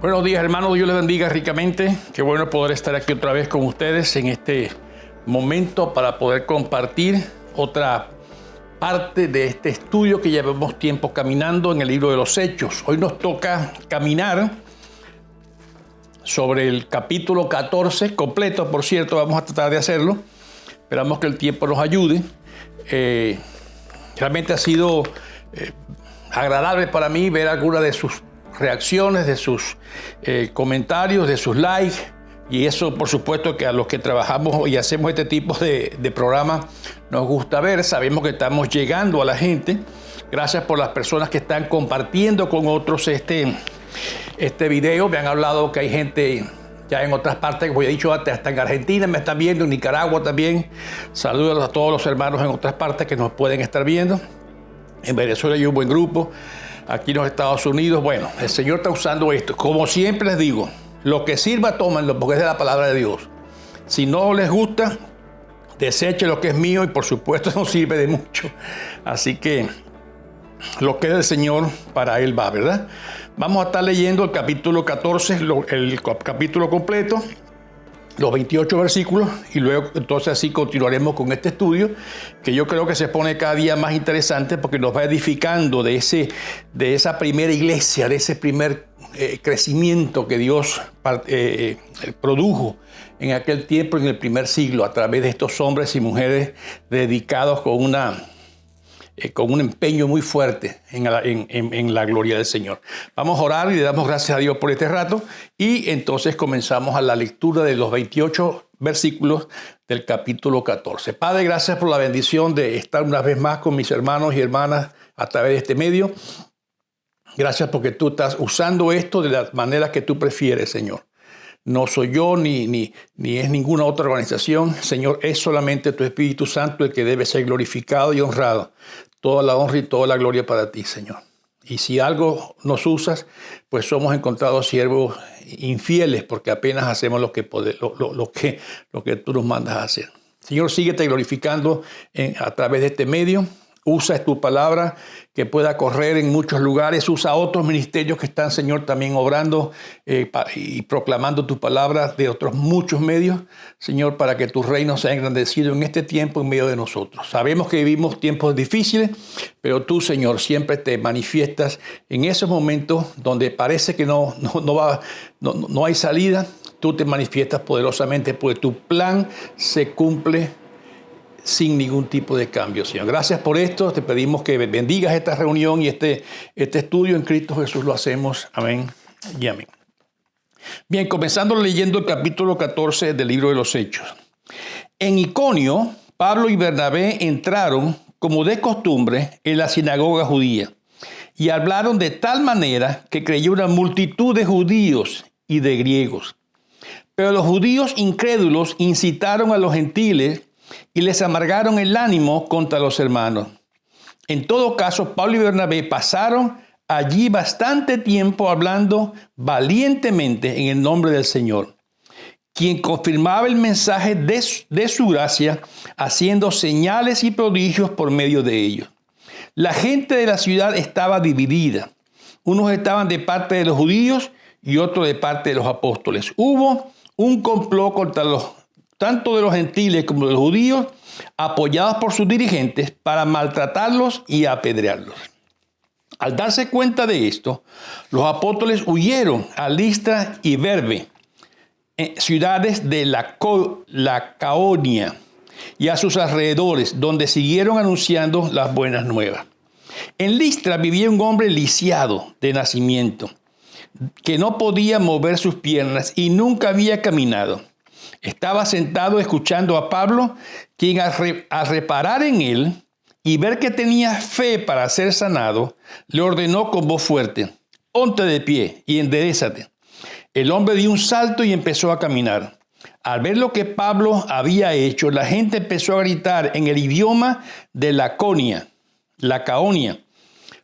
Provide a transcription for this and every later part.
Buenos días, hermanos. Dios les bendiga ricamente. Qué bueno poder estar aquí otra vez con ustedes en este momento para poder compartir otra parte de este estudio que llevamos tiempo caminando en el libro de los Hechos. Hoy nos toca caminar sobre el capítulo 14, completo, por cierto, vamos a tratar de hacerlo. Esperamos que el tiempo nos ayude. Realmente ha sido agradable para mí ver algunas de sus reacciones, de sus comentarios, de sus likes, y eso por supuesto que a los que trabajamos y hacemos este tipo de programa nos gusta ver. Sabemos que estamos llegando a la gente. Gracias por las personas que están compartiendo con otros este video. Me han hablado que hay gente ya en otras partes, como he dicho antes, hasta en Argentina me están viendo, en Nicaragua también. Saludos a todos los hermanos en otras partes que nos pueden estar viendo. En Venezuela hay un buen grupo. Aquí en los Estados Unidos, bueno, el Señor está usando esto. Como siempre les digo, lo que sirva, tómenlo, porque es de la palabra de Dios. Si no les gusta, desechen lo que es mío y por supuesto no sirve de mucho. Así que lo que es del Señor, para Él va, ¿verdad? Vamos a estar leyendo el capítulo 14, el capítulo completo, los 28 versículos, y luego entonces así continuaremos con este estudio, que yo creo que se pone cada día más interesante porque nos va edificando de esa primera iglesia, de ese primer crecimiento que Dios produjo en aquel tiempo, en el primer siglo, a través de estos hombres y mujeres dedicados con un empeño muy fuerte en la gloria del Señor. Vamos a orar y le damos gracias a Dios por este rato y entonces comenzamos a la lectura de los 28 versículos del capítulo 14. Padre, gracias por la bendición de estar una vez más con mis hermanos y hermanas a través de este medio. Gracias porque tú estás usando esto de la manera que tú prefieres, Señor. No soy yo ni es ninguna otra organización. Señor, es solamente tu Espíritu Santo el que debe ser glorificado y honrado. Toda la honra y toda la gloria para ti, Señor. Y si algo nos usas, pues somos encontrados siervos infieles porque apenas hacemos lo que tú nos mandas a hacer. Señor, síguete glorificando a través de este medio. Usa tu palabra que pueda correr en muchos lugares. Usa otros ministerios que están, Señor, también obrando y proclamando tu palabra de otros muchos medios, Señor, para que tu reino sea engrandecido en este tiempo en medio de nosotros. Sabemos que vivimos tiempos difíciles, pero tú, Señor, siempre te manifiestas en esos momentos donde parece que no hay salida. Tú te manifiestas poderosamente porque tu plan se cumple sin ningún tipo de cambio, Señor. Gracias por esto. Te pedimos que bendigas esta reunión y este estudio en Cristo Jesús. Lo hacemos. Amén y amén. Bien, comenzando leyendo el capítulo 14 del libro de los Hechos. En Iconio, Pablo y Bernabé entraron, como de costumbre, en la sinagoga judía y hablaron de tal manera que creyó una multitud de judíos y de griegos. Pero los judíos incrédulos incitaron a los gentiles y les amargaron el ánimo contra los hermanos. En todo caso, Pablo y Bernabé pasaron allí bastante tiempo hablando valientemente en el nombre del Señor, quien confirmaba el mensaje de su gracia, haciendo señales y prodigios por medio de ellos. La gente de la ciudad estaba dividida. Unos estaban de parte de los judíos y otros de parte de los apóstoles. Hubo un complot contra tanto de los gentiles como de los judíos, apoyados por sus dirigentes para maltratarlos y apedrearlos. Al darse cuenta de esto, los apóstoles huyeron a Listra y Derbe, ciudades de la Caonia y a sus alrededores, donde siguieron anunciando las buenas nuevas. En Listra vivía un hombre lisiado de nacimiento, que no podía mover sus piernas y nunca había caminado. Estaba sentado escuchando a Pablo, quien al reparar en él y ver que tenía fe para ser sanado, le ordenó con voz fuerte: ponte de pie y enderézate. El hombre dio un salto y empezó a caminar. Al ver lo que Pablo había hecho, la gente empezó a gritar en el idioma de la Caonia: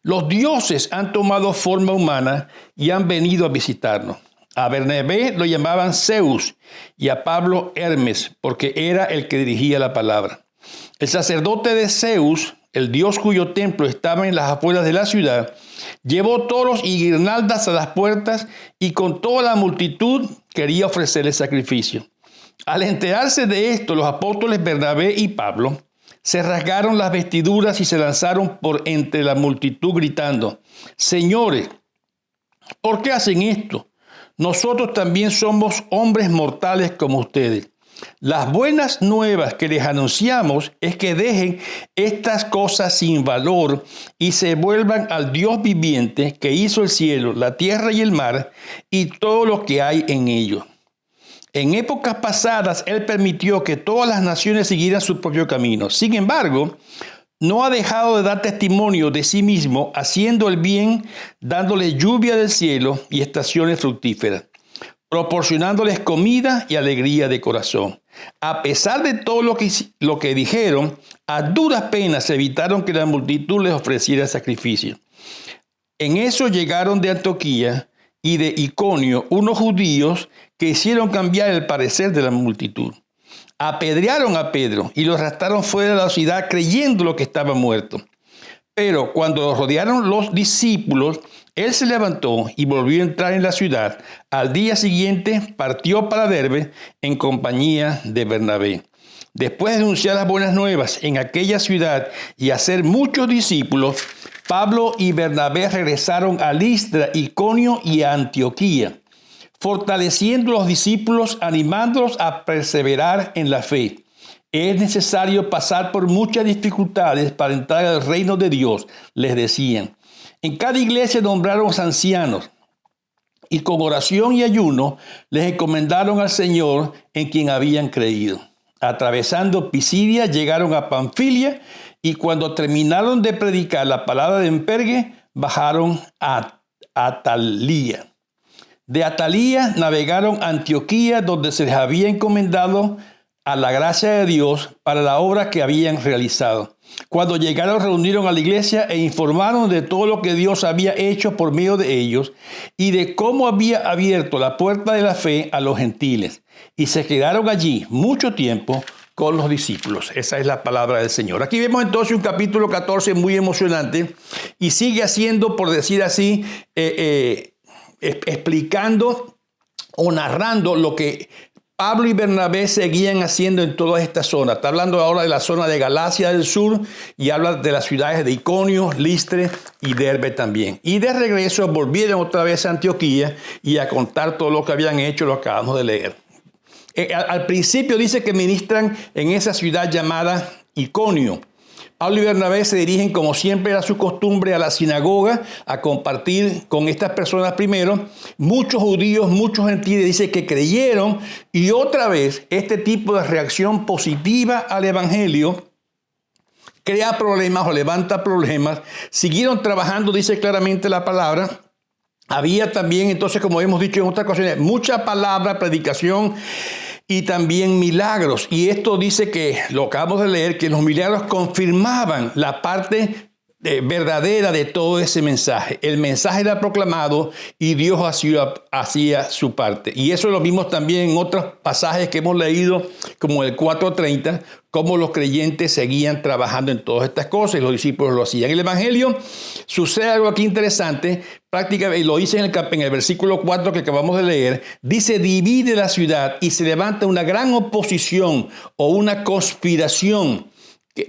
los dioses han tomado forma humana y han venido a visitarnos. A Bernabé lo llamaban Zeus y a Pablo Hermes, porque era el que dirigía la palabra. El sacerdote de Zeus, el dios cuyo templo estaba en las afueras de la ciudad, Llevó toros y guirnaldas a las puertas y con toda la multitud quería ofrecerle sacrificio. Al enterarse de esto, los apóstoles Bernabé y Pablo se rasgaron las vestiduras y se lanzaron por entre la multitud gritando: Señores, ¿por qué hacen esto? Nosotros también somos hombres mortales como ustedes. Las buenas nuevas que les anunciamos es que dejen estas cosas sin valor y se vuelvan al Dios viviente que hizo el cielo, la tierra y el mar y todo lo que hay en ellos. En épocas pasadas, Él permitió que todas las naciones siguieran su propio camino. Sin embargo, no ha dejado de dar testimonio de sí mismo, haciendo el bien, dándole lluvia del cielo y estaciones fructíferas, proporcionándoles comida y alegría de corazón. A pesar de todo lo que dijeron, a duras penas evitaron que la multitud les ofreciera sacrificio. En eso llegaron de Antioquía y de Iconio unos judíos que hicieron cambiar el parecer de la multitud. Apedrearon a Pedro y lo arrastraron fuera de la ciudad creyendo lo que estaba muerto. Pero cuando lo rodearon los discípulos, él se levantó y volvió a entrar en la ciudad. Al día siguiente partió para Derbe en compañía de Bernabé. Después de anunciar las buenas nuevas en aquella ciudad y hacer muchos discípulos, Pablo y Bernabé regresaron a Listra, Iconio y a Antioquía, fortaleciendo a los discípulos, animándolos a perseverar en la fe. Es necesario pasar por muchas dificultades para entrar al reino de Dios, les decían. En cada iglesia nombraron ancianos y con oración y ayuno les encomendaron al Señor en quien habían creído. Atravesando Pisidia llegaron a Panfilia y cuando terminaron de predicar la palabra de Perge, bajaron a Atalía. De Atalía navegaron a Antioquía, donde se les había encomendado a la gracia de Dios para la obra que habían realizado. Cuando llegaron, reunieron a la iglesia e informaron de todo lo que Dios había hecho por medio de ellos y de cómo había abierto la puerta de la fe a los gentiles. Y se quedaron allí mucho tiempo con los discípulos. Esa es la palabra del Señor. Aquí vemos entonces un capítulo 14 muy emocionante y sigue haciendo, por decir así, explicando o narrando lo que Pablo y Bernabé seguían haciendo en toda esta zona. Está hablando ahora de la zona de Galacia del sur y habla de las ciudades de Iconio, Listre y Derbe también. Y de regreso volvieron otra vez a Antioquía y a contar todo lo que habían hecho, lo acabamos de leer. Al principio dice que ministran en esa ciudad llamada Iconio. Pablo y Bernabé se dirigen, como siempre era su costumbre, a la sinagoga a compartir con estas personas primero. Muchos judíos, muchos gentiles, dice que creyeron, y otra vez este tipo de reacción positiva al evangelio crea problemas o levanta problemas. Siguieron trabajando, dice claramente la palabra. Había también, entonces, como hemos dicho en otras ocasiones, mucha palabra, predicación y también milagros. Y esto dice que, lo acabamos de leer, que los milagros confirmaban la parte verdadera de todo ese mensaje. El mensaje era proclamado y Dios hacía su parte. Y eso lo vimos también en otros pasajes que hemos leído, como el 4:30, cómo los creyentes seguían trabajando en todas estas cosas y los discípulos lo hacían. En el Evangelio sucede algo aquí interesante, prácticamente, y lo dice en el versículo 4 que acabamos de leer, dice: divide la ciudad y se levanta una gran oposición o una conspiración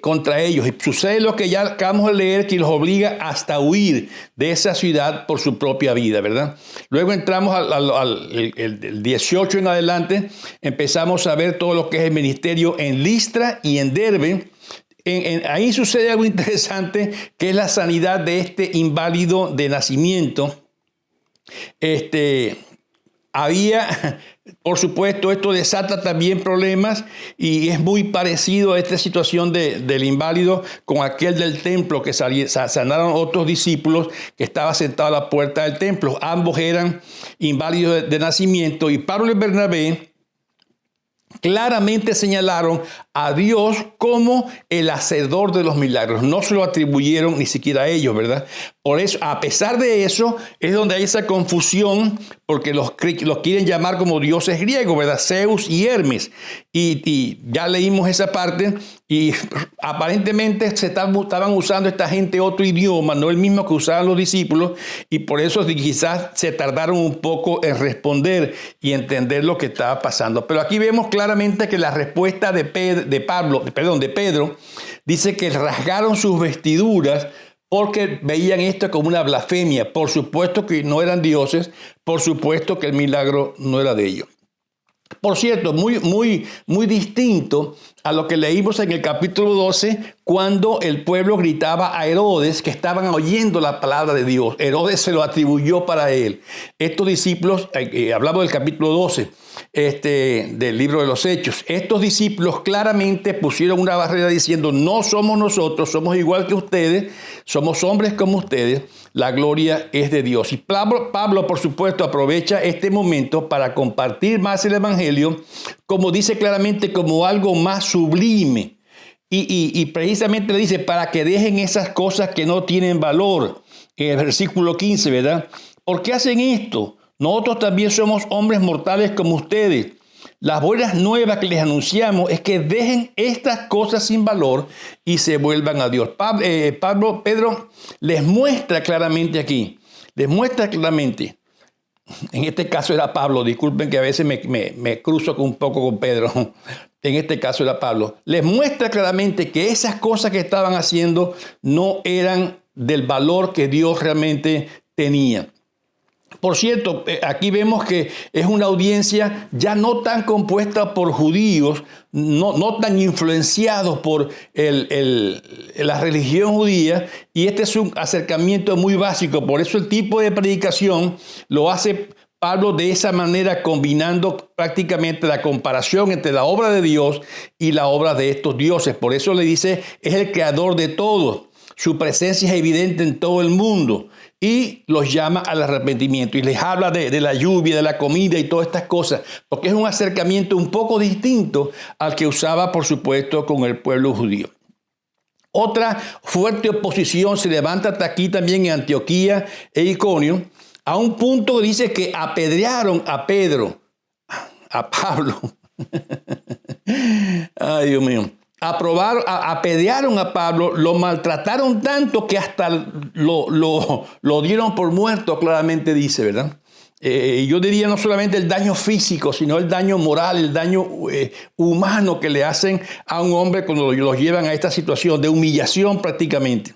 contra ellos. Y sucede lo que ya acabamos de leer, que los obliga hasta huir de esa ciudad por su propia vida, ¿verdad? Luego entramos al 18 en adelante, empezamos a ver todo lo que es el ministerio en Listra y en Derbe. Ahí sucede algo interesante, que es la sanidad de este inválido de nacimiento. Había, por supuesto, esto desata también problemas y es muy parecido a esta situación del inválido con aquel del templo que sanaron otros discípulos que estaba sentado a la puerta del templo. Ambos eran inválidos de nacimiento y Pablo y Bernabé claramente señalaron a Dios como el hacedor de los milagros. No se lo atribuyeron ni siquiera a ellos, ¿verdad? Por eso, a pesar de eso, es donde hay esa confusión, porque los quieren llamar como dioses griegos, ¿verdad? Zeus y Hermes. Y ya leímos esa parte, y aparentemente estaban usando esta gente otro idioma, no el mismo que usaban los discípulos, y por eso quizás se tardaron un poco en responder y entender lo que estaba pasando. Pero aquí vemos claramente que la respuesta de Pedro, dice que rasgaron sus vestiduras, porque veían esto como una blasfemia. Por supuesto que no eran dioses, por supuesto que el milagro no era de ellos. Por cierto, muy distinto a lo que leímos en el capítulo 12, cuando el pueblo gritaba a Herodes que estaban oyendo la palabra de Dios. Herodes se lo atribuyó para él. Estos discípulos, hablamos del capítulo 12, del libro de los Hechos. Estos discípulos claramente pusieron una barrera diciendo: no somos nosotros, somos igual que ustedes, somos hombres como ustedes, la gloria es de Dios. Y Pablo, por supuesto, aprovecha este momento para compartir más el evangelio, como dice claramente, como algo más sublime. Y precisamente le dice, para que dejen esas cosas que no tienen valor. En el versículo 15, ¿verdad? ¿Por qué hacen esto? Nosotros también somos hombres mortales como ustedes. Las buenas nuevas que les anunciamos es que dejen estas cosas sin valor y se vuelvan a Dios. Pedro les muestra claramente aquí, en este caso era Pablo, disculpen que a veces me cruzo un poco con Pedro, en este caso era Pablo, les muestra claramente que esas cosas que estaban haciendo no eran del valor que Dios realmente tenía. Por cierto, aquí vemos que es una audiencia ya no tan compuesta por judíos, no tan influenciados por la religión judía, y este es un acercamiento muy básico. Por eso el tipo de predicación lo hace Pablo de esa manera, combinando prácticamente la comparación entre la obra de Dios y la obra de estos dioses. Por eso le dice, es el creador de todo. Su presencia es evidente en todo el mundo y los llama al arrepentimiento y les habla de la lluvia, de la comida y todas estas cosas, porque es un acercamiento un poco distinto al que usaba, por supuesto, con el pueblo judío. Otra fuerte oposición se levanta hasta aquí también en Antioquía e Iconio, a un punto que dice que apedrearon a Pablo. Ay, Dios mío. Apedrearon a Pablo, lo maltrataron tanto que hasta lo dieron por muerto, claramente dice, ¿verdad? Yo diría no solamente el daño físico, sino el daño moral, el daño humano que le hacen a un hombre cuando lo llevan a esta situación de humillación prácticamente.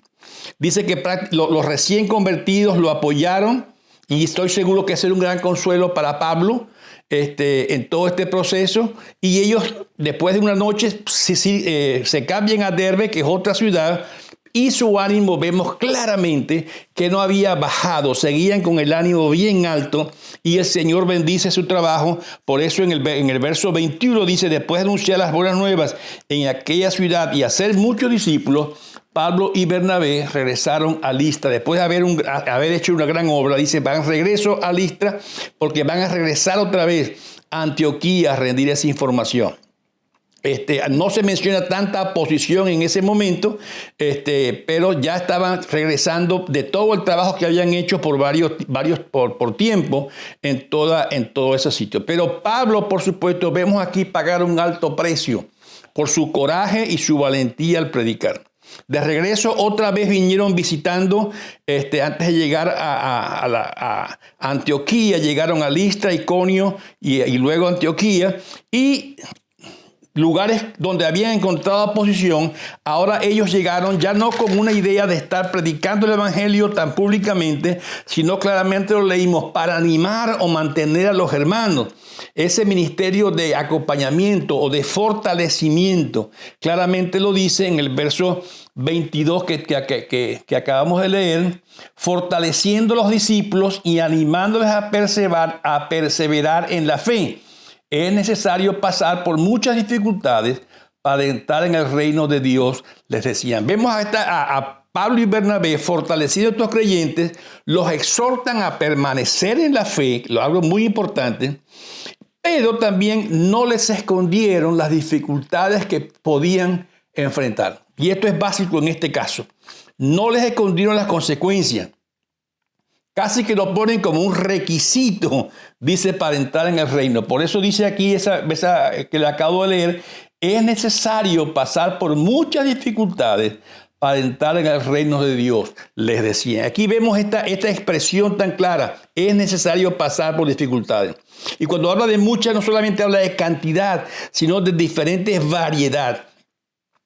Dice que los recién convertidos lo apoyaron y estoy seguro que ese era un gran consuelo para Pablo. En todo este proceso, y ellos después de una noche se cambian a Derbe, que es otra ciudad, y su ánimo vemos claramente que no había bajado, seguían con el ánimo bien alto y el Señor bendice su trabajo. Por eso en el verso 21 dice: después de anunciar las buenas nuevas en aquella ciudad y hacer muchos discípulos, Pablo y Bernabé regresaron a Listra. Después de haber hecho una gran obra, dice, van regreso a Listra porque van a regresar otra vez a Antioquía a rendir esa información. No se menciona tanta posición en ese momento, pero ya estaban regresando de todo el trabajo que habían hecho por por tiempo en todo ese sitio. Pero Pablo, por supuesto, vemos aquí pagar un alto precio por su coraje y su valentía al predicar. De regreso, otra vez vinieron visitando, antes de llegar a Antioquía, llegaron a Listra, Iconio y luego a Antioquía, y lugares donde habían encontrado oposición. Ahora ellos llegaron ya no con una idea de estar predicando el evangelio tan públicamente, sino claramente lo leímos para animar o mantener a los hermanos. Ese ministerio de acompañamiento o de fortalecimiento, claramente lo dice en el verso 22 que acabamos de leer, fortaleciendo a los discípulos y animándoles a perseverar en la fe. Es necesario pasar por muchas dificultades para entrar en el reino de Dios, les decían. Vemos a Pablo y Bernabé fortaleciendo a estos creyentes, los exhortan a permanecer en la fe, algo muy importante, pero también no les escondieron las dificultades que podían enfrentar. Y esto es básico en este caso. No les escondieron las consecuencias. Casi que lo ponen como un requisito, dice, para entrar en el reino. Por eso dice aquí esa que le acabo de leer, es necesario pasar por muchas dificultades para entrar en el reino de Dios, les decía. Aquí vemos esta expresión tan clara, es necesario pasar por dificultades. Y cuando habla de muchas, no solamente habla de cantidad, sino de diferentes variedades.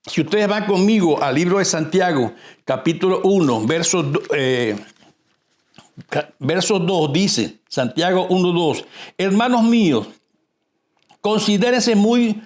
Si ustedes van conmigo al libro de Santiago, capítulo 1, verso 2, dice, Santiago 1:2, hermanos míos, considérense muy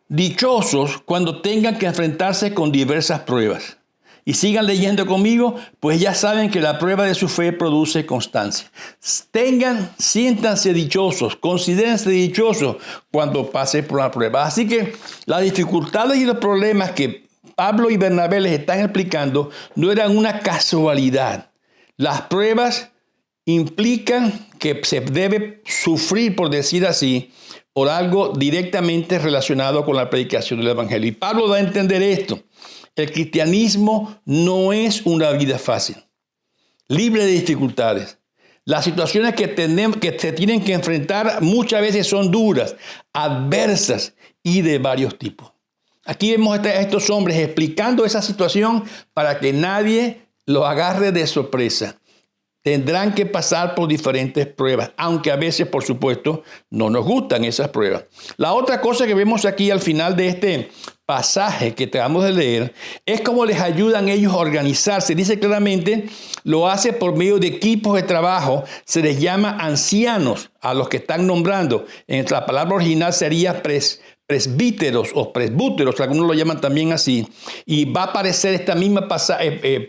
dichosos cuando tengan que enfrentarse con diversas pruebas. Y sigan leyendo conmigo, pues ya saben que la prueba de su fe produce constancia. Siéntanse dichosos, considérense dichosos cuando pasen por la prueba. Así que las dificultades y los problemas que Pablo y Bernabé les están explicando no eran una casualidad. Las pruebas implican que se debe sufrir, por decir así, por algo directamente relacionado con la predicación del Evangelio. Y Pablo da a entender esto. El cristianismo no es una vida fácil, libre de dificultades. Las situaciones que se tienen que enfrentar muchas veces son duras, adversas y de varios tipos. Aquí vemos a estos hombres explicando esa situación para que nadie los agarre de sorpresa. Tendrán que pasar por diferentes pruebas, aunque a veces, por supuesto, no nos gustan esas pruebas. La otra cosa que vemos aquí al final de este pasaje que acabamos de leer es cómo les ayudan ellos a organizarse. Dice claramente, lo hace por medio de equipos de trabajo, se les llama ancianos a los que están nombrando. En la palabra original sería presbíteros o presbúteros, algunos lo llaman también así, y va a aparecer esta misma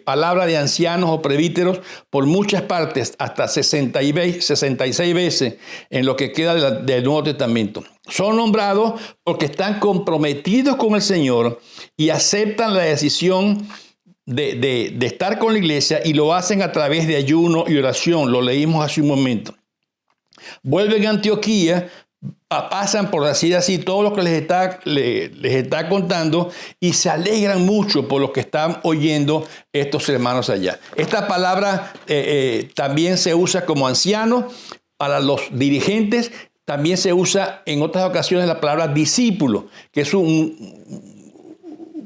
palabra de ancianos o presbíteros por muchas partes, hasta 66 veces en lo que queda del Nuevo Testamento. Son nombrados porque están comprometidos con el Señor y aceptan la decisión de estar con la iglesia y lo hacen a través de ayuno y oración, lo leímos hace un momento. Vuelven a Antioquía, pasan, por decir así, todo lo que les está contando y se alegran mucho por lo que están oyendo estos hermanos allá. Esta palabra también se usa como anciano para los dirigentes. También se usa en otras ocasiones la palabra discípulo, que es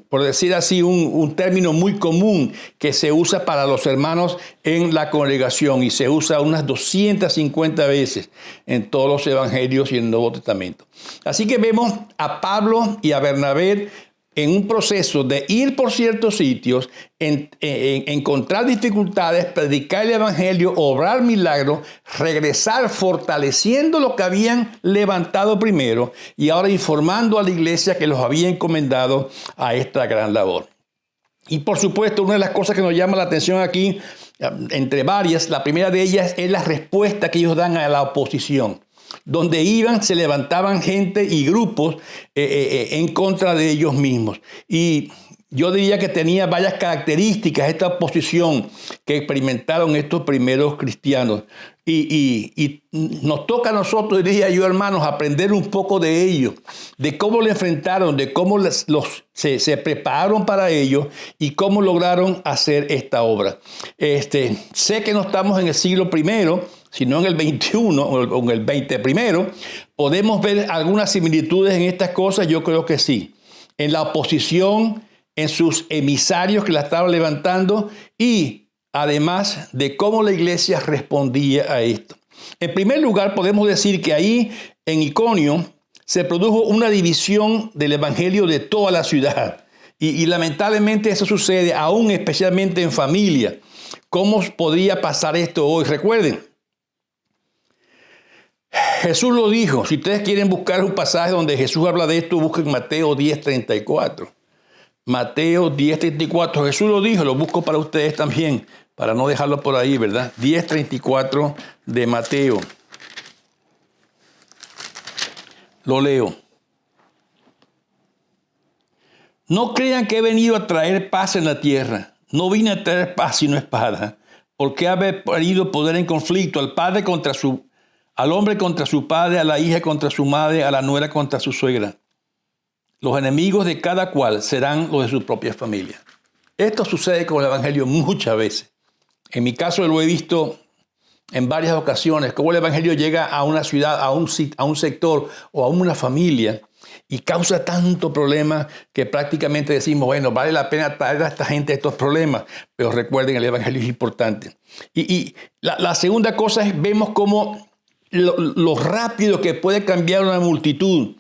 por decir así, un término muy común que se usa para los hermanos en la congregación y se usa unas 250 veces en todos los evangelios y en el Nuevo Testamento. Así que vemos a Pablo y a Bernabé en un proceso de ir por ciertos sitios, encontrar dificultades, predicar el evangelio, obrar milagros, regresar fortaleciendo lo que habían levantado primero y ahora informando a la iglesia que los había encomendado a esta gran labor. Y por supuesto, una de las cosas que nos llama la atención aquí, entre varias, la primera de ellas es la respuesta que ellos dan a la oposición. Donde iban, se levantaban gente y grupos en contra de ellos mismos. Y yo diría que tenía varias características esta oposición que experimentaron estos primeros cristianos. Y nos toca a nosotros, diría yo, hermanos, aprender un poco de ellos, de cómo lo enfrentaron, de cómo se prepararon para ello y cómo lograron hacer esta obra. Sé que no estamos en el siglo I, sino en el 21 o en el 21, podemos ver algunas similitudes en estas cosas. Yo creo que sí. En la oposición, en sus emisarios que la estaban levantando y además de cómo la iglesia respondía a esto. En primer lugar, podemos decir que ahí en Iconio se produjo una división del evangelio de toda la ciudad. Y lamentablemente eso sucede aún especialmente en familia. ¿Cómo podría pasar esto hoy? Recuerden, Jesús lo dijo. Si ustedes quieren buscar un pasaje donde Jesús habla de esto, busquen Mateo 10:34. Mateo 10:34. Jesús lo dijo, lo busco para ustedes también, para no dejarlo por ahí, ¿verdad? 10:34 de Mateo. Lo leo. No crean que he venido a traer paz en la tierra. No vine a traer paz sino espada. Porque ha venido poder en conflicto al hombre contra su padre, a la hija contra su madre, a la nuera contra su suegra. Los enemigos de cada cual serán los de su propia familia. Esto sucede con el evangelio muchas veces. En mi caso lo he visto en varias ocasiones, cómo el Evangelio llega a una ciudad, a un sector o a una familia y causa tanto problema que prácticamente decimos, bueno, vale la pena traer a esta gente estos problemas, pero recuerden, el Evangelio es importante. Y la segunda cosa es, vemos cómo lo rápido que puede cambiar una multitud,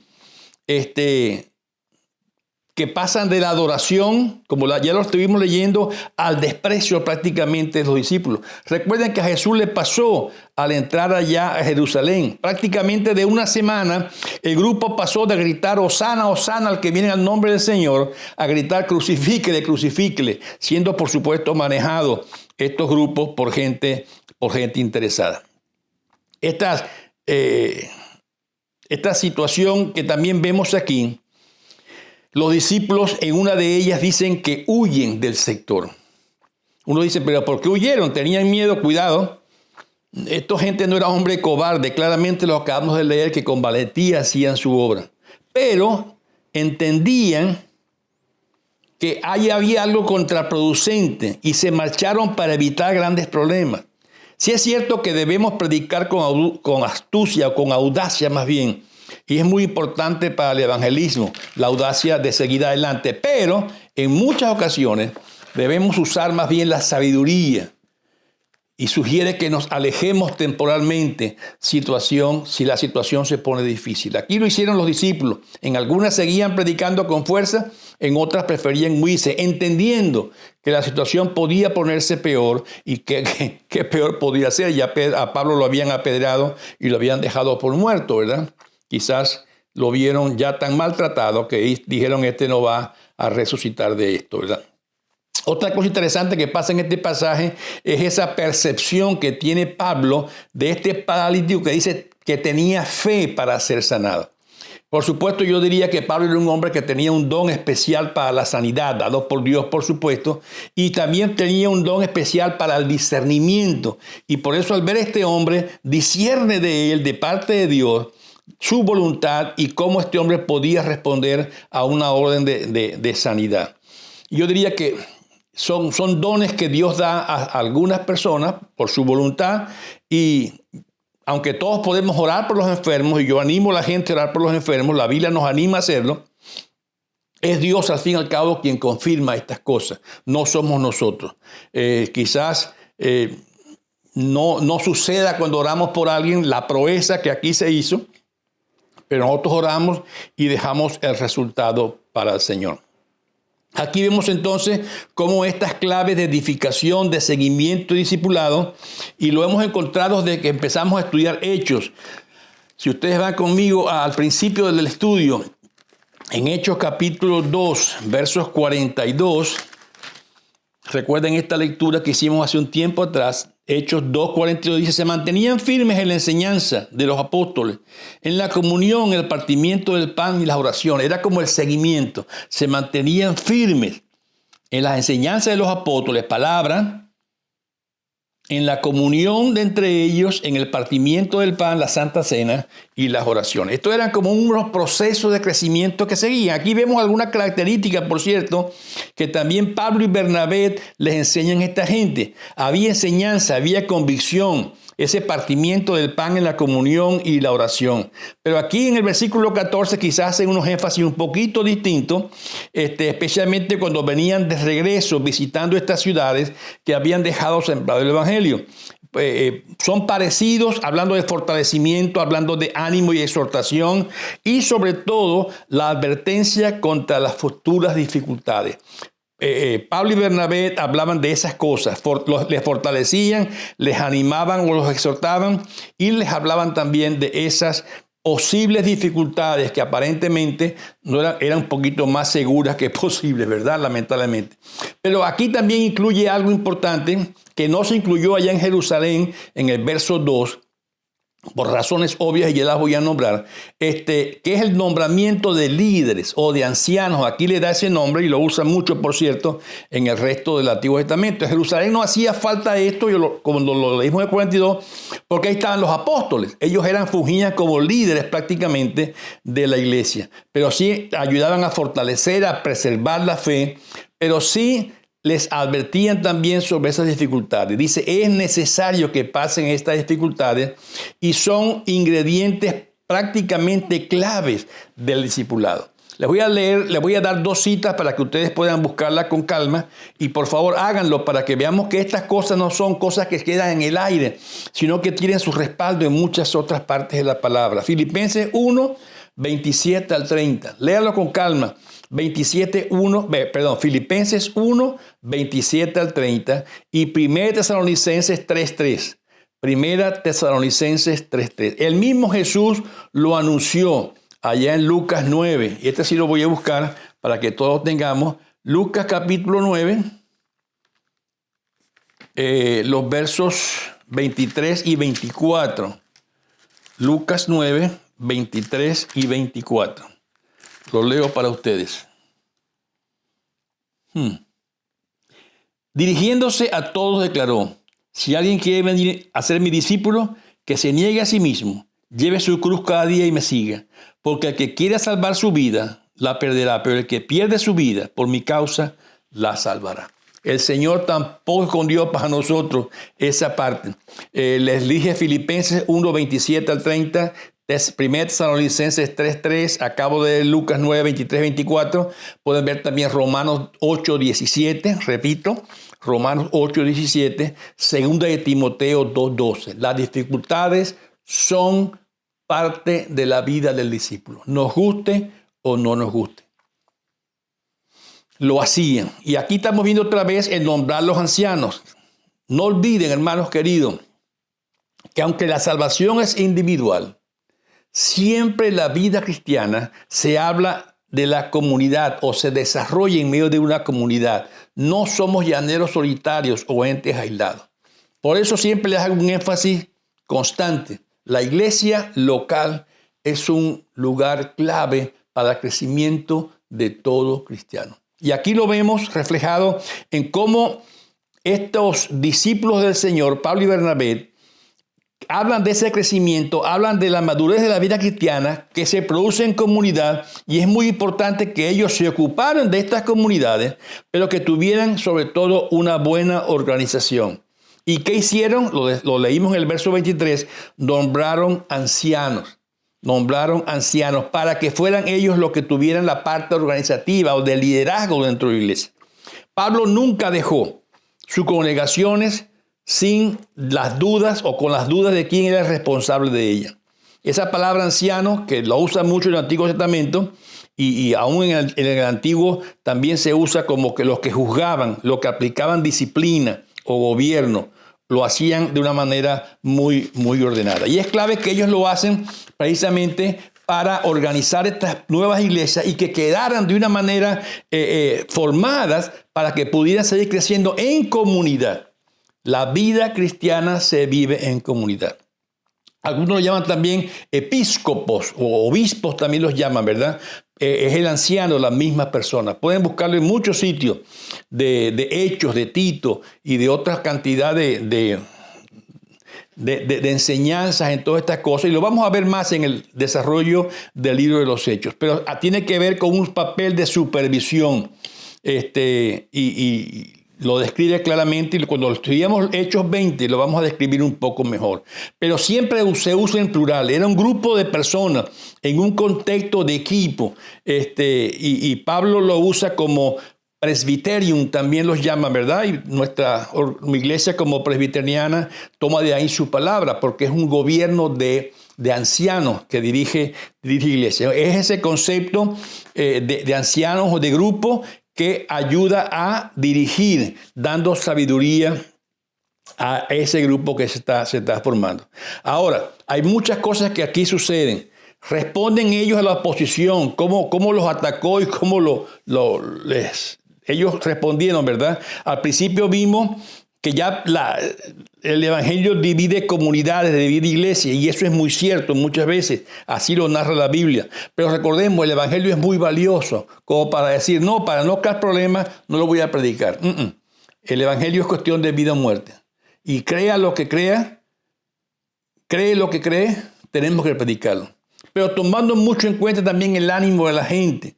que pasan de la adoración, como ya lo estuvimos leyendo, al desprecio prácticamente de los discípulos. Recuerden que a Jesús le pasó al entrar allá a Jerusalén. Prácticamente de una semana, el grupo pasó de gritar Hosana, Hosana al que viene al nombre del Señor, a gritar crucifíquele, crucifíquele, siendo por supuesto manejados estos grupos por gente interesada. Esta situación que también vemos aquí, los discípulos en una de ellas dicen que huyen del sector. Uno dice, pero ¿por qué huyeron? Tenían miedo, cuidado. Esta gente no era hombre cobarde, claramente lo acabamos de leer, que con valentía hacían su obra. Pero entendían que ahí había algo contraproducente y se marcharon para evitar grandes problemas. Sí es cierto que debemos predicar con astucia o con audacia más bien. Y es muy importante para el evangelismo la audacia de seguir adelante. Pero en muchas ocasiones debemos usar más bien la sabiduría. Y sugiere que nos alejemos temporalmente si la situación se pone difícil. Aquí lo hicieron los discípulos. En algunas seguían predicando con fuerza, en otras preferían huirse, entendiendo que la situación podía ponerse peor y que peor podía ser. Ya a Pablo lo habían apedreado y lo habían dejado por muerto, ¿verdad? Quizás lo vieron ya tan maltratado que dijeron, no va a resucitar de esto, ¿verdad? Otra cosa interesante que pasa en este pasaje es esa percepción que tiene Pablo de este paralítico que dice que tenía fe para ser sanado. Por supuesto, yo diría que Pablo era un hombre que tenía un don especial para la sanidad, dado por Dios, por supuesto, y también tenía un don especial para el discernimiento. Y por eso al ver a este hombre, discierne de él, de parte de Dios, su voluntad y cómo este hombre podía responder a una orden de sanidad. Yo diría que son dones que Dios da a algunas personas por su voluntad, y aunque todos podemos orar por los enfermos, y yo animo a la gente a orar por los enfermos, la Biblia nos anima a hacerlo, es Dios al fin y al cabo quien confirma estas cosas, no somos nosotros. Quizás no suceda cuando oramos por alguien la proeza que aquí se hizo, pero nosotros oramos y dejamos el resultado para el Señor. Aquí vemos entonces cómo estas claves de edificación, de seguimiento y discipulado, y lo hemos encontrado desde que empezamos a estudiar Hechos. Si ustedes van conmigo al principio del estudio, en Hechos capítulo 2, versos 42, recuerden esta lectura que hicimos hace un tiempo atrás. Hechos 2:42 dice, se mantenían firmes en la enseñanza de los apóstoles, en la comunión, el partimiento del pan y las oraciones. Era como el seguimiento. Se mantenían firmes en las enseñanzas de los apóstoles, palabra, en la comunión de entre ellos, en el partimiento del pan, la Santa Cena y las oraciones. Estos eran como unos procesos de crecimiento que seguían. Aquí vemos algunas características, por cierto, que también Pablo y Bernabé les enseñan a esta gente. Había enseñanza, había convicción, ese partimiento del pan en la comunión y la oración. Pero aquí en el versículo 14 quizás hacen unos énfasis un poquito distintos, especialmente cuando venían de regreso visitando estas ciudades que habían dejado sembrado el Evangelio. Son parecidos, hablando de fortalecimiento, hablando de ánimo y exhortación, y sobre todo la advertencia contra las futuras dificultades. Pablo y Bernabé hablaban de esas cosas, les fortalecían, les animaban o los exhortaban, y les hablaban también de esas posibles dificultades que aparentemente eran un poquito más seguras que posibles, ¿verdad? Lamentablemente. Pero aquí también incluye algo importante que no se incluyó allá en Jerusalén en el verso 2, por razones obvias, y ya las voy a nombrar, que es el nombramiento de líderes o de ancianos. Aquí le da ese nombre y lo usa mucho, por cierto, en el resto del Antiguo Testamento. En Jerusalén no hacía falta esto, cuando lo leímos en el 42, porque ahí estaban los apóstoles. Ellos fungían como líderes prácticamente de la iglesia, pero sí ayudaban a fortalecer, a preservar la fe, pero sí les advertían también sobre esas dificultades. Dice, es necesario que pasen estas dificultades y son ingredientes prácticamente claves del discipulado. Les voy a dar 2 citas para que ustedes puedan buscarlas con calma y por favor háganlo para que veamos que estas cosas no son cosas que quedan en el aire, sino que tienen su respaldo en muchas otras partes de la palabra. Filipenses 1, 27 al 30. Léalo con calma. Filipenses 1, 27 al 30 y 1 Tesalonicenses 3:3. 1 Tesalonicenses 3:3. El mismo Jesús lo anunció allá en Lucas 9. Y este sí lo voy a buscar para que todos tengamos. Lucas capítulo 9, los versos 23 y 24. Lucas 9, 23 y 24. Lo leo para ustedes. Dirigiéndose a todos declaró, si alguien quiere venir a ser mi discípulo, que se niegue a sí mismo, lleve su cruz cada día y me siga. Porque el que quiera salvar su vida, la perderá, pero el que pierde su vida por mi causa, la salvará. El Señor tampoco escondió para nosotros esa parte. Les dije Filipenses 1, 27 al 30, 1 Tesalonicenses 3:3, acabo de Lucas 9, 23, 24. Pueden ver también Romanos 8, 17, repito, Romanos 8, 17, 2 de Timoteo 2, 12. Las dificultades son parte de la vida del discípulo, nos guste o no nos guste. Lo hacían. Y aquí estamos viendo otra vez el nombrar a los ancianos. No olviden, hermanos queridos, que aunque la salvación es individual, siempre la vida cristiana se habla de la comunidad o se desarrolla en medio de una comunidad. No somos llaneros solitarios o entes aislados. Por eso siempre les hago un énfasis constante. La iglesia local es un lugar clave para el crecimiento de todo cristiano. Y aquí lo vemos reflejado en cómo estos discípulos del Señor, Pablo y Bernabé, hablan de ese crecimiento, hablan de la madurez de la vida cristiana que se produce en comunidad y es muy importante que ellos se ocuparan de estas comunidades, pero que tuvieran sobre todo una buena organización. ¿Y qué hicieron? Lo leímos en el verso 23, nombraron ancianos para que fueran ellos los que tuvieran la parte organizativa o de liderazgo dentro de la iglesia. Pablo nunca dejó sus congregaciones sin las dudas o con las dudas de quién era el responsable de ella. Esa palabra anciano, que lo usa mucho en el Antiguo Testamento y aún en el Antiguo también se usa como que los que juzgaban, los que aplicaban disciplina o gobierno, lo hacían de una manera muy, muy ordenada. Y es clave que ellos lo hacen precisamente para organizar estas nuevas iglesias y que quedaran de una manera formadas para que pudieran seguir creciendo en comunidad. La vida cristiana se vive en comunidad. Algunos lo llaman también episcopos o obispos también los llaman, ¿verdad? Es el anciano, la misma persona. Pueden buscarlo en muchos sitios de Hechos, de Tito y de otras cantidades de enseñanzas en todas estas cosas. Y lo vamos a ver más en el desarrollo del libro de los Hechos. Pero tiene que ver con un papel de supervisión y lo describe claramente y cuando estudiamos Hechos 20 lo vamos a describir un poco mejor. Pero siempre se usa en plural. Era un grupo de personas en un contexto de equipo. Y Pablo lo usa como presbiterium, también los llaman, ¿verdad? Y nuestra iglesia como presbiteriana toma de ahí su palabra porque es un gobierno de ancianos que dirige iglesia. Es ese concepto de ancianos o de grupo que ayuda a dirigir, dando sabiduría a ese grupo que se está formando. Ahora, hay muchas cosas que aquí suceden. Responden ellos a la oposición, cómo los atacó y cómo ellos respondieron, ¿verdad? Al principio vimos que ya el evangelio divide comunidades, divide iglesias, y eso es muy cierto muchas veces, así lo narra la Biblia. Pero recordemos, el evangelio es muy valioso, como para decir, no, para no crear problemas, no lo voy a predicar. El evangelio es cuestión de vida o muerte. Y crea lo que crea, cree lo que cree, tenemos que predicarlo. Pero tomando mucho en cuenta también el ánimo de la gente.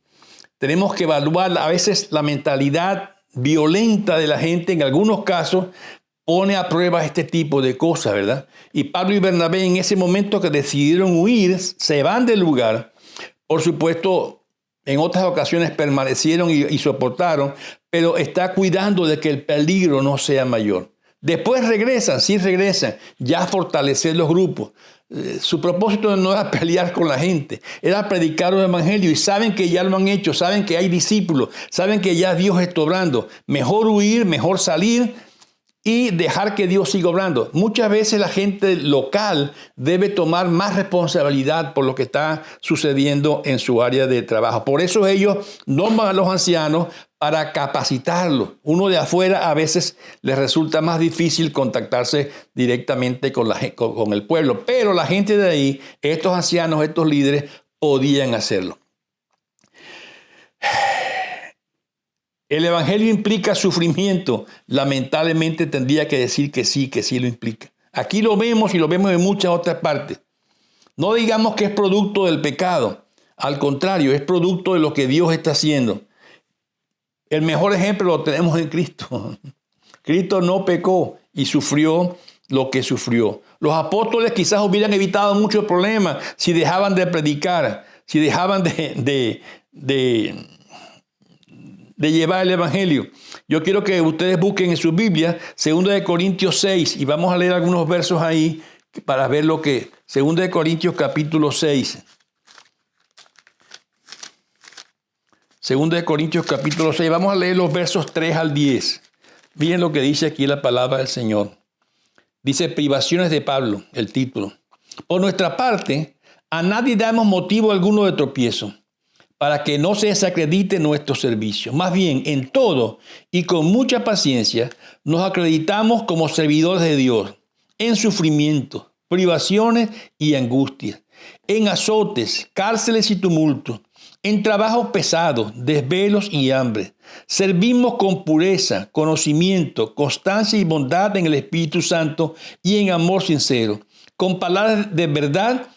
Tenemos que evaluar a veces la mentalidad violenta de la gente, en algunos casos, pone a prueba este tipo de cosas, ¿verdad? Y Pablo y Bernabé, en ese momento que decidieron huir, se van del lugar. Por supuesto, en otras ocasiones permanecieron y soportaron, pero está cuidando de que el peligro no sea mayor. Después regresan, sí regresan, ya a fortalecer los grupos. Su propósito no era pelear con la gente, era predicar el evangelio, y saben que ya lo han hecho, saben que hay discípulos, saben que ya Dios está obrando. Mejor huir, mejor salir y dejar que Dios siga obrando. Muchas veces la gente local debe tomar más responsabilidad por lo que está sucediendo en su área de trabajo. Por eso ellos nombran a los ancianos para capacitarlos. Uno de afuera a veces les resulta más difícil contactarse directamente con el pueblo, pero la gente de ahí, estos ancianos, estos líderes, podían hacerlo. El evangelio implica sufrimiento. Lamentablemente tendría que decir que sí lo implica. Aquí lo vemos y lo vemos en muchas otras partes. No digamos que es producto del pecado. Al contrario, es producto de lo que Dios está haciendo. El mejor ejemplo lo tenemos en Cristo. Cristo no pecó y sufrió lo que sufrió. Los apóstoles quizás hubieran evitado muchos problemas si dejaban de predicar, si dejaban de llevar el evangelio. Yo quiero que ustedes busquen en su Biblia 2 Corintios 6 y vamos a leer algunos versos ahí para ver lo que 2 Corintios capítulo 6. 2 Corintios capítulo 6, vamos a leer los versos 3 al 10. Miren lo que dice aquí la palabra del Señor. Dice: privaciones de Pablo, el título. Por nuestra parte, a nadie damos motivo alguno de tropiezo, para que no se desacredite nuestro servicio. Más bien, en todo y con mucha paciencia, nos acreditamos como servidores de Dios, en sufrimientos, privaciones y angustias, en azotes, cárceles y tumultos, en trabajos pesados, desvelos y hambre. Servimos con pureza, conocimiento, constancia y bondad en el Espíritu Santo y en amor sincero, con palabras de verdad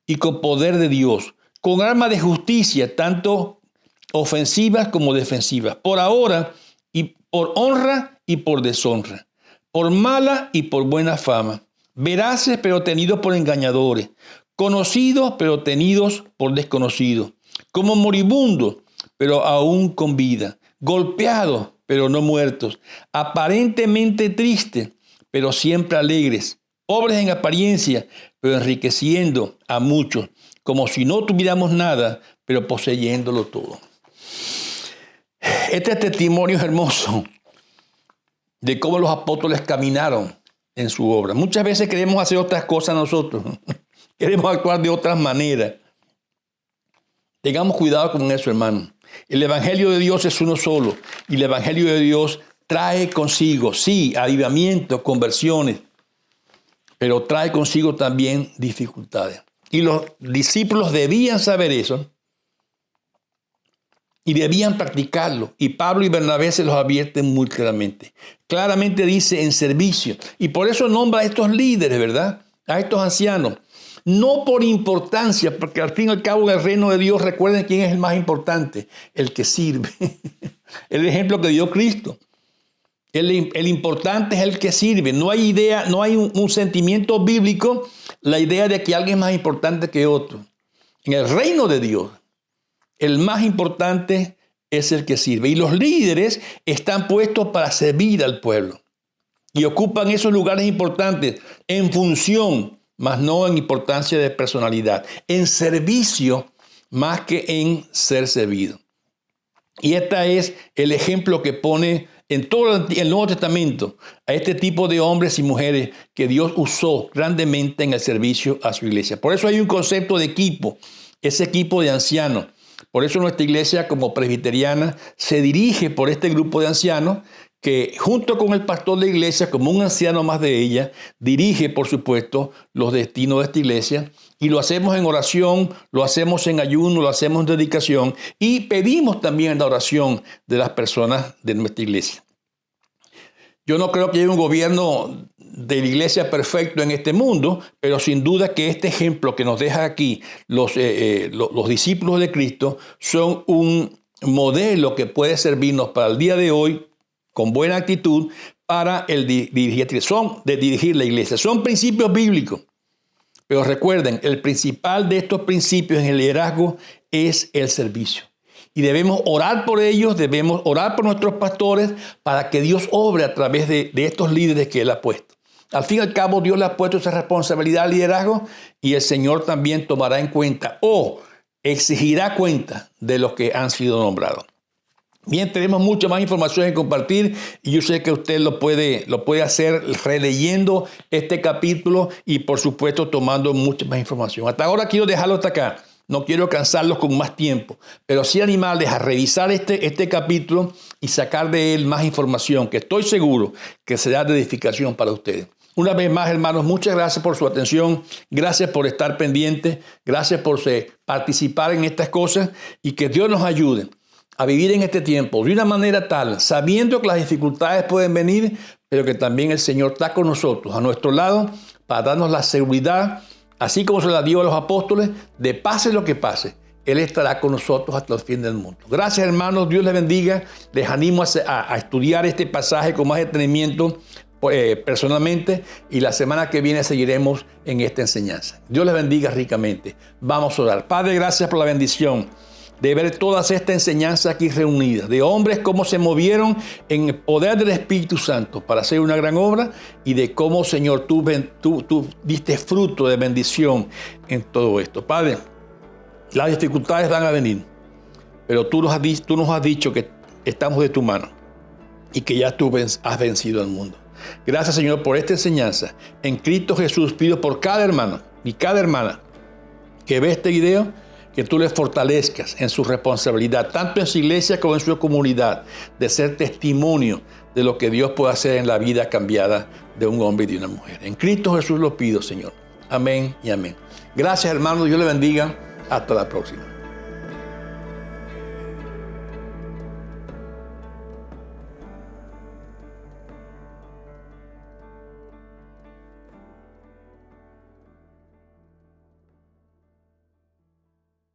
y con poder de Dios, con armas de justicia, tanto ofensivas como defensivas, por ahora y por honra y por deshonra, por mala y por buena fama, veraces pero tenidos por engañadores, conocidos pero tenidos por desconocidos, como moribundos pero aún con vida, golpeados pero no muertos, aparentemente tristes pero siempre alegres, pobres en apariencia pero enriqueciendo a muchos, como si no tuviéramos nada, pero poseyéndolo todo. Este testimonio es hermoso de cómo los apóstoles caminaron en su obra. Muchas veces queremos hacer otras cosas nosotros. Queremos actuar de otras maneras. Tengamos cuidado con eso, hermano. El evangelio de Dios es uno solo. Y el evangelio de Dios trae consigo, sí, avivamiento, conversiones, pero trae consigo también dificultades. Y los discípulos debían saber eso y debían practicarlo. Y Pablo y Bernabé se los advierten muy claramente. Claramente dice en servicio. Y por eso nombra a estos líderes, ¿verdad? A estos ancianos. No por importancia, porque al fin y al cabo en el reino de Dios, recuerden quién es el más importante, el que sirve. El ejemplo que dio Cristo. El importante es el que sirve. No hay idea, no hay un sentimiento bíblico, la idea de que alguien es más importante que otro. En el reino de Dios, el más importante es el que sirve. Y los líderes están puestos para servir al pueblo. Y ocupan esos lugares importantes en función, más no en importancia de personalidad. En servicio, más que en ser servido. Y este es el ejemplo que pone en todo el Nuevo Testamento a este tipo de hombres y mujeres que Dios usó grandemente en el servicio a su iglesia. Por eso hay un concepto de equipo, ese equipo de ancianos. Por eso nuestra iglesia como presbiteriana se dirige por este grupo de ancianos que junto con el pastor de la iglesia, como un anciano más de ella, dirige, por supuesto, los destinos de esta iglesia. Y lo hacemos en oración, lo hacemos en ayuno, lo hacemos en dedicación y pedimos también la oración de las personas de nuestra iglesia. Yo no creo que haya un gobierno de la iglesia perfecto en este mundo, pero sin duda que este ejemplo que nos deja aquí los discípulos de Cristo son un modelo que puede servirnos para el día de hoy con buena actitud para dirigir la iglesia. Son principios bíblicos. Pero recuerden, el principal de estos principios en el liderazgo es el servicio. Y debemos orar por ellos, debemos orar por nuestros pastores para que Dios obre a través de estos líderes que Él ha puesto. Al fin y al cabo, Dios le ha puesto esa responsabilidad al liderazgo y el Señor también tomará en cuenta o exigirá cuenta de los que han sido nombrados. Bien, tenemos mucha más información que compartir y yo sé que usted lo puede hacer releyendo este capítulo y por supuesto tomando mucha más información. Hasta ahora quiero dejarlo hasta acá. No quiero cansarlos con más tiempo, pero sí animarles a revisar este capítulo y sacar de él más información que estoy seguro que será de edificación para ustedes. Una vez más, hermanos, muchas gracias por su atención, gracias por estar pendientes, gracias por participar en estas cosas y que Dios nos ayude a vivir en este tiempo de una manera tal, sabiendo que las dificultades pueden venir, pero que también el Señor está con nosotros, a nuestro lado, para darnos la seguridad, así como se la dio a los apóstoles, de pase lo que pase, Él estará con nosotros hasta el fin del mundo. Gracias, hermanos, Dios les bendiga. Les animo a estudiar este pasaje con más detenimiento personalmente y la semana que viene seguiremos en esta enseñanza. Dios les bendiga ricamente. Vamos a orar. Padre, gracias por la bendición de ver todas estas enseñanzas aquí reunidas, de hombres cómo se movieron en el poder del Espíritu Santo para hacer una gran obra y de cómo, Señor, tú diste fruto de bendición en todo esto. Padre, las dificultades van a venir, pero tú nos has dicho que estamos de tu mano y que ya tú has vencido al mundo. Gracias, Señor, por esta enseñanza. En Cristo Jesús pido por cada hermano y cada hermana que ve este video, que tú les fortalezcas en su responsabilidad, tanto en su iglesia como en su comunidad, de ser testimonio de lo que Dios puede hacer en la vida cambiada de un hombre y de una mujer. En Cristo Jesús lo pido, Señor. Amén y amén. Gracias, hermanos. Dios les bendiga. Hasta la próxima.